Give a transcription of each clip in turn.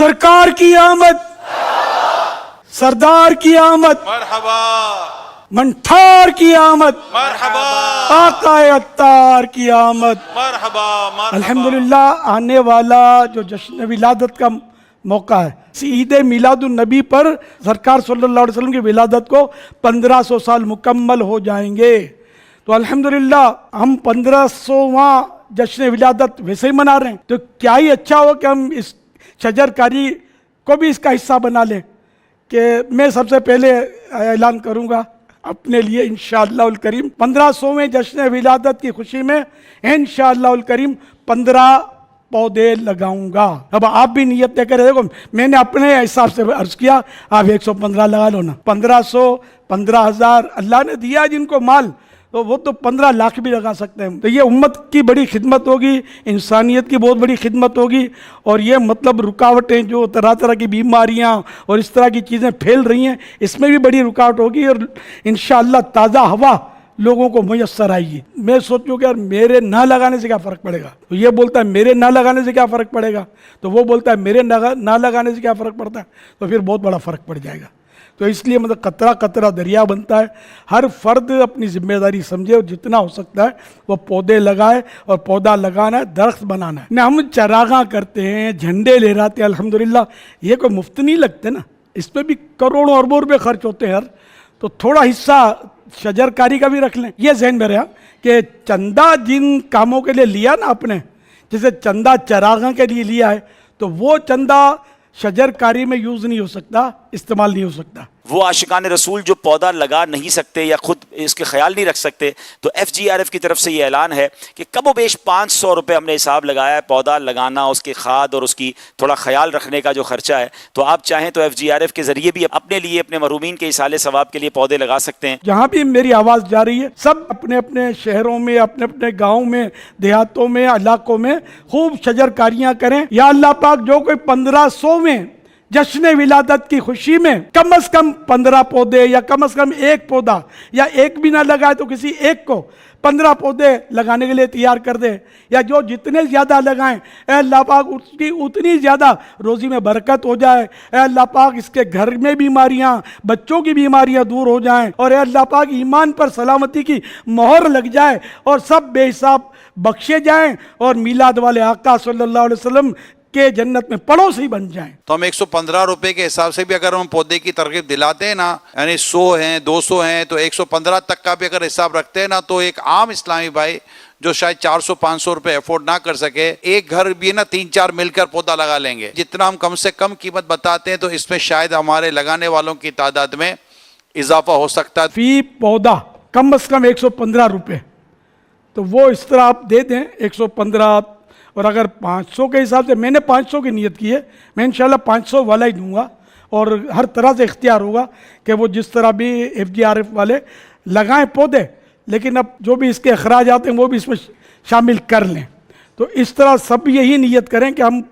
सरकार की आमद, सरदार की आमद, मरहबा मंठार की आमद, मरहबा आकाए अत्तार की आमद। मरहबा मरहबा। अल्हम्दुलिल्लाह आने वाला जो जश्न विलादत का मौका है, ईद मिलादुन नबी पर सरकार सल्लल्लाहु अलैहि वसल्लम की विलादत को 1500 साल मुकम्मल हो जाएंगे। तो अल्हम्दुलिल्लाह हम 1500वां जश्न विलादत वैसे ही मना रहे हैं, तो क्या ही अच्छा हो कि हम इस शजरकारी को भी इसका हिस्सा बना लें। कि मैं सबसे पहले ऐलान करूंगा अपने लिए इंशाअल्लाहुल करीम 1500वें जश्न विलादत की खुशी में इंशाअल्लाहुल करीम 15 पौधे लगाऊंगा। अब आप भी नियत लेकर, देखो मैंने अपने हिसाब से अर्ज किया, आप 115 लगा लो ना, 1500 15,000 अल्लाह ने दिया जिनको माल, तो वो तो 15 लाख भी लगा सकते हैं। तो ये उम्मत की बड़ी खिदमत होगी, इंसानियत की बहुत बड़ी खिदमत होगी। और ये मतलब रुकावटें जो तरह तरह की बीमारियां और इस तरह की चीज़ें फैल रही हैं, इसमें भी बड़ी रुकावट होगी और इंशाअल्लाह ताज़ा हवा लोगों को मुयस्सर आएगी। मैं सोचूं कि यार मेरे ना लगाने से क्या फ़र्क पड़ेगा, तो ये बोलता है मेरे ना लगाने से क्या फ़र्क पड़ेगा, तो वो बोलता है मेरे ना लगाने से क्या फ़र्क पड़ता है, तो फिर बहुत बड़ा फ़र्क पड़ जाएगा। तो इसलिए मतलब कतरा कतरा दरिया बनता है। हर फर्द अपनी जिम्मेदारी समझे और जितना हो सकता है वो पौधे लगाए, और पौधा लगाना है, दरख्त बनाना है ना। हम चरागाह करते हैं, झंडे लहराते हैं, अल्हम्दुलिल्लाह ये कोई मुफ्त नहीं लगते ना, इस पर भी करोड़ों अरबों रुपये खर्च होते हैं यार। तो थोड़ा हिस्सा शजरकारी का भी रख लें। ये ज़हन में रहा कि चंदा जिन कामों के लिए लिया ना आपने, जैसे चंदा चरागाह के लिए लिया है, तो वो चंदा शजरकारी में यूज़ नहीं हो सकता, इस्तेमाल नहीं हो सकता। वो आशिकान रसूल जो पौधा लगा नहीं सकते या खुद इसके ख्याल नहीं रख सकते, तो FGRF की तरफ से ये ऐलान है कि कमो बेश 500 रुपये हमने हिसाब लगाया है पौधा लगाना, उसकी खाद और उसकी थोड़ा ख्याल रखने का जो खर्चा है। तो आप चाहें तो FGRF के ज़रिए भी अपने लिए, अपने महरूमीन के इसाले सवाब के लिए पौधे लगा सकते हैं। जहाँ भी मेरी आवाज़ जा रही है, सब अपने अपने शहरों में, अपने अपने गाँव में, देहातों में, इलाकों में खूब शजरकारियाँ करें। या अल्लाह पाक जो कोई 1500वें जश्न विलादत की खुशी में कम से कम 15 पौधे या कम से कम एक पौधा, या एक भी ना लगाए तो किसी एक को 15 पौधे लगाने के लिए तैयार कर दे, या जो जितने ज़्यादा लगाएं ऐ अल्लाह पाक उसकी उतनी ज़्यादा रोज़ी में बरकत हो जाए। ऐ अल्लाह पाक इसके घर में बीमारियां, बच्चों की बीमारियां दूर हो जाएं, और ऐ अल्लाह पाक ईमान पर सलामती की मोहर लग जाए और सब बेहिसाब बख्शे जाएं, और मीलाद वाले आका सल्लल्लाहु अलैहि वसल्लम के जन्नत में पड़ोसी बन जाएं। तो हम 115 रुपए के हिसाब से भी अगर हम पौधे की तरकीब दिलाते हैं ना, यानी 100 हैं 200 हैं, तो 115 तक का भी अगर हिसाब रखते हैं ना, तो एक आम इस्लामी भाई जो शायद 400-500 रुपए अफोर्ड ना कर सके, एक घर भी ना 3-4 मिलकर पौधा लगा लेंगे। जितना हम कम से कम कीमत बताते हैं, तो इसमें शायद हमारे लगाने वालों की तादाद में इजाफा हो सकता है। फी पौधा कम से कम 115 रुपये, तो वो इस तरह आप दे दें 115। और अगर 500 के हिसाब से, मैंने 500 की नियत की है, मैं इंशाल्लाह 500 वाला ही दूंगा, और हर तरह से इख्तियार होगा कि वो जिस तरह भी FGRF वाले लगाएं पौधे, लेकिन अब जो भी इसके अखराजात हैं वो भी इसमें शामिल कर लें। तो इस तरह सब यही नियत करें कि हम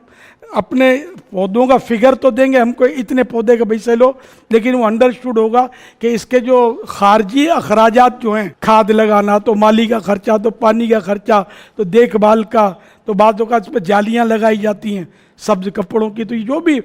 अपने पौधों का फिगर तो देंगे, हमको इतने पौधे के पैसे लो, लेकिन वो अंडरस्टूड होगा कि इसके जो खारजी अखराजात जो हैं, खाद लगाना, तो माली का खर्चा, तो पानी का खर्चा, तो देखभाल का, तो बातों का इस पर जालियाँ लगाई जाती हैं सब्ज कपड़ों की, तो जो भी